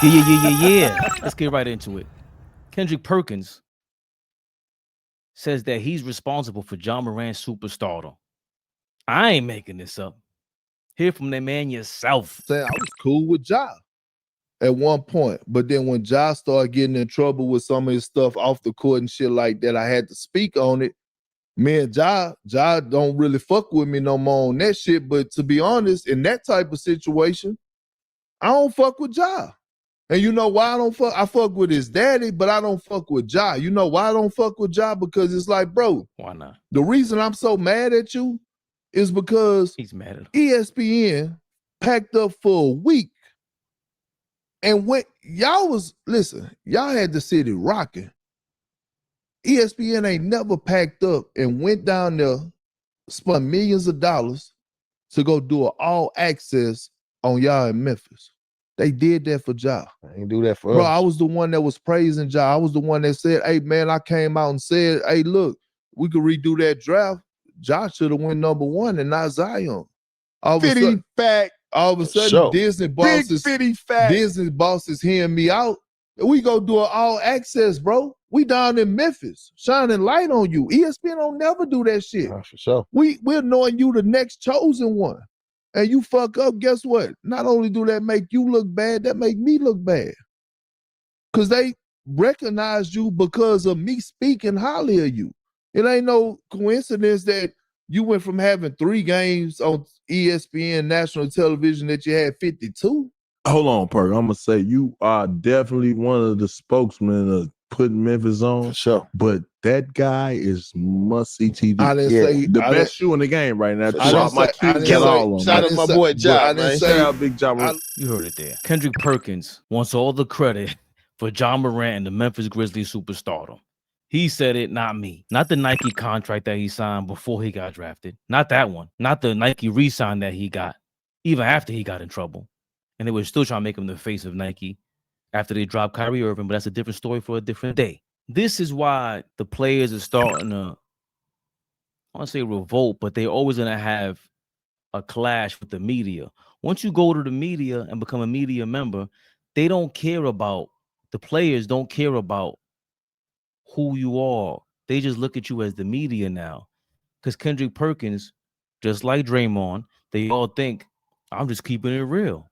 Yeah. Let's get right into it. Kendrick Perkins says that he's responsible for Ja Morant's superstardom. I ain't making this up. Hear from the man yourself. Saying I was cool with Ja at one point, but then when Ja started getting in trouble with some of his stuff off the court and shit like that, I had to speak on it. Me and Ja don't really fuck with me no more on that shit. But to be honest, in that type of situation, I don't fuck with Ja. And you know why I don't fuck? I fuck with his daddy, but I don't fuck with Ja. You know why I don't fuck with Ja? Because it's like, bro, why not? The reason I'm so mad at you is because he's mad at him. ESPN packed up for a week. And when y'all had the city rocking. ESPN ain't never packed up and went down there, spent millions of dollars to go do an all access on y'all in Memphis. They did that for Ja. They ain't do that for Bro, us. I was the one that was praising Ja. I was the one that said, hey, man, I came out and said, hey, look, we could redo that draft. Ja should have went number 1 and not Zion. All of a sudden, Disney bosses hearing me out. We go do an all access, bro. We down in Memphis, shining light on you. ESPN don't never do that shit. For sure. We're knowing you the next chosen one. And you fuck up, guess what? Not only do that make you look bad, that make me look bad. Because they recognize you because of me speaking highly of you. It ain't no coincidence that you went from having 3 games on ESPN national television that you had 52. Hold on, Perk. I'm going to say you are definitely one of the spokesmen of putting Memphis on. For sure. But that guy is must-see TV. I didn't say the best shoe in the game right now. Shout out my boy Ja, man. Shout out Big Ja Morant. You heard it there. Kendrick Perkins wants all the credit for Ja Morant and the Memphis Grizzlies superstardom. He said it, not me. Not the Nike contract that he signed before he got drafted. Not that one. Not the Nike re-sign that he got, even after he got in trouble. And they were still trying to make him the face of Nike after they dropped Kyrie Irving, but that's a different story for a different day. This is why the players are starting to, I want to say revolt, but they're always going to have a clash with the media. Once you go to the media and become a media member, they don't care about, the players don't care about who you are. They just look at you as the media now. Because Kendrick Perkins, just like Draymond, they all think, I'm just keeping it real.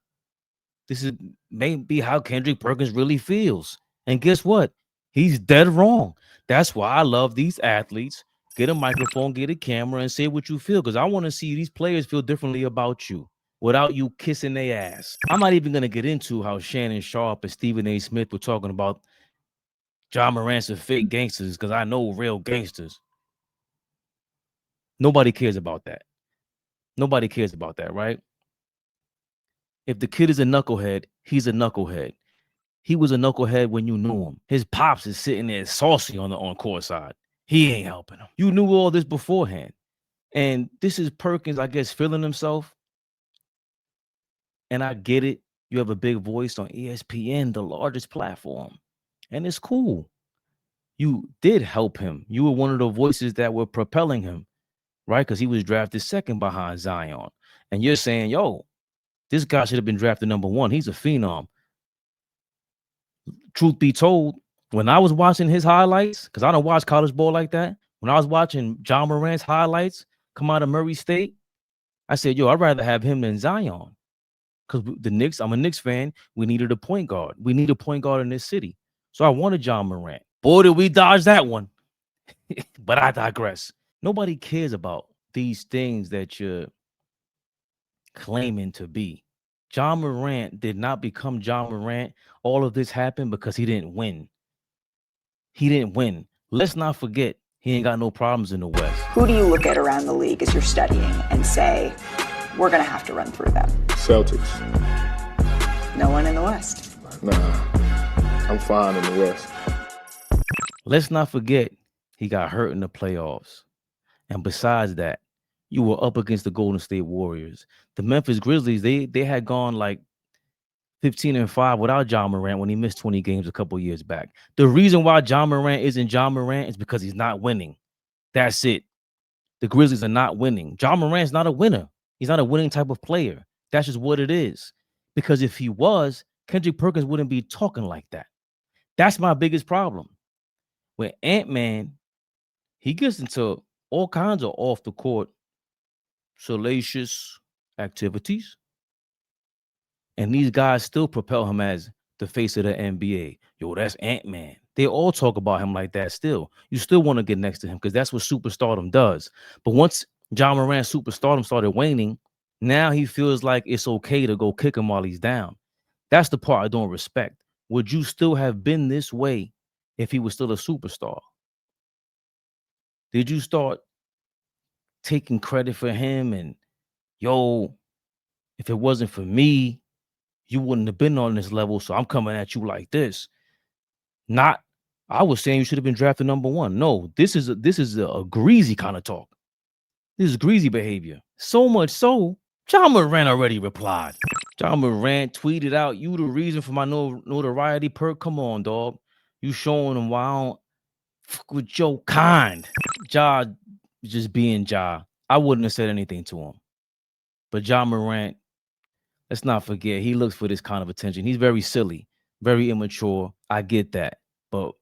This is maybe how Kendrick Perkins really feels. And guess what? He's dead wrong. That's why I love these athletes. Get a microphone, get a camera, and say what you feel. Because I want to see these players feel differently about you without you kissing their ass. I'm not even going to get into how Shannon Sharp and Stephen A. Smith were talking about Ja Morant's are fake gangsters because I know real gangsters. Nobody cares about that. Nobody cares about that, right? If the kid is a knucklehead, he's a knucklehead. He was a knucklehead when you knew him. His pops is sitting there saucy on court side. He ain't helping him. You knew all this beforehand. And this is Perkins, I guess, feeling himself. And I get it. You have a big voice on ESPN, the largest platform. And it's cool. You did help him. You were one of the voices that were propelling him, right? Because he was drafted second behind Zion. And you're saying, yo, this guy should have been drafted number 1. He's a phenom. Truth be told, when I was watching his highlights, because I don't watch college ball like that, when I was watching Ja Morant's highlights come out of Murray State, I said, yo, I'd rather have him than Zion. Because the Knicks, I'm a Knicks fan, we needed a point guard. We need a point guard in this city. So I wanted Ja Morant. Boy, did we dodge that one. But I digress. Nobody cares about these things that you're claiming to be. Ja Morant did not become Ja Morant. All of this happened because he didn't win. He didn't win. Let's not forget, he ain't got no problems in the West. Who do you look at around the league as you're studying and say, we're going to have to run through them? Celtics. No one in the West? Nah, I'm fine in the West. Let's not forget, he got hurt in the playoffs. And besides that, you were up against the Golden State Warriors. The Memphis Grizzlies, they had gone like 15-5 without Ja Morant when he missed 20 games a couple years back. The reason why Ja Morant isn't Ja Morant is because he's not winning. That's it. The Grizzlies are not winning. Ja Morant's not a winner. He's not a winning type of player. That's just what it is. Because if he was, Kendrick Perkins wouldn't be talking like that. That's my biggest problem. With Ant-Man, he gets into all kinds of off the court salacious activities. And these guys still propel him as the face of the NBA. Yo, that's Ant-Man. They all talk about him like that still. You still want to get next to him because that's what superstardom does. But once Ja Morant's superstardom started waning, now he feels like it's okay to go kick him while he's down. That's the part I don't respect. Would you still have been this way if he was still a superstar? Did you start taking credit for him and, yo, if it wasn't for me, you wouldn't have been on this level, so I'm coming at you like this? Not, I was saying you should have been drafted #1. No, this is a greasy kind of talk. This is greasy behavior. So much so, Ja Morant already replied. Ja Morant tweeted out, "You the reason for my notoriety, Perk. Come on, dog. You showing them why I don't fuck with your kind." Ja just being Ja. I wouldn't have said anything to him. But Ja Morant, let's not forget, he looks for this kind of attention. He's very silly, very immature. I get that. But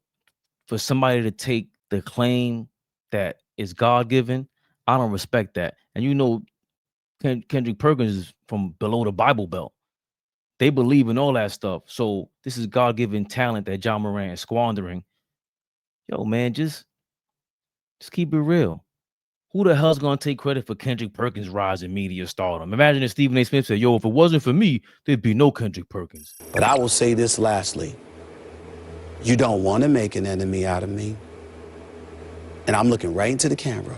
for somebody to take the claim that is God-given, I don't respect that. And you know, Kendrick Perkins is from below the Bible Belt. They believe in all that stuff. So this is God-given talent that Ja Morant is squandering. Yo, man, just keep it real. Who the hell's going to take credit for Kendrick Perkins' rise in media stardom? Imagine if Stephen A. Smith said, yo, if it wasn't for me, there'd be no Kendrick Perkins. But I will say this lastly. You don't want to make an enemy out of me. And I'm looking right into the camera,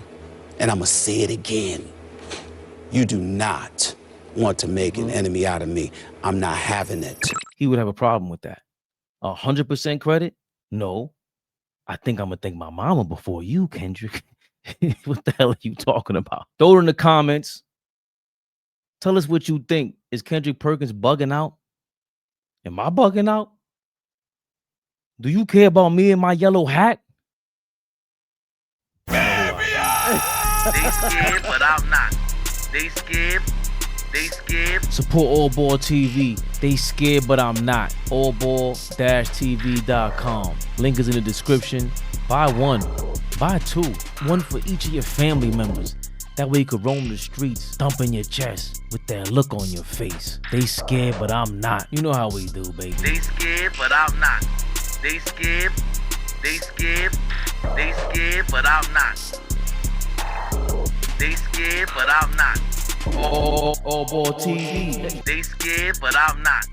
and I'm going to say it again. You do not want to make an enemy out of me. I'm not having it. He would have a problem with that. 100% credit? No. I think I'm going to thank my mama before you, Kendrick. What the hell are you talking about? Throw it in the comments. Tell us what you think. Is Kendrick Perkins bugging out? Am I bugging out? Do you care about me and my yellow hat? They scared, but I'm not. They scared. They scared. Support All Ball TV. They scared, but I'm not. allball-tv.com. Link is in the description. Buy one. Buy two. One for each of your family members. That way you could roam the streets, thumping your chest with that look on your face. They scared, but I'm not. You know how we do, baby. They scared, but I'm not. They scared. They scared. They scared, but I'm not. They scared, but I'm not. All Ball TV. They scared, but I'm not.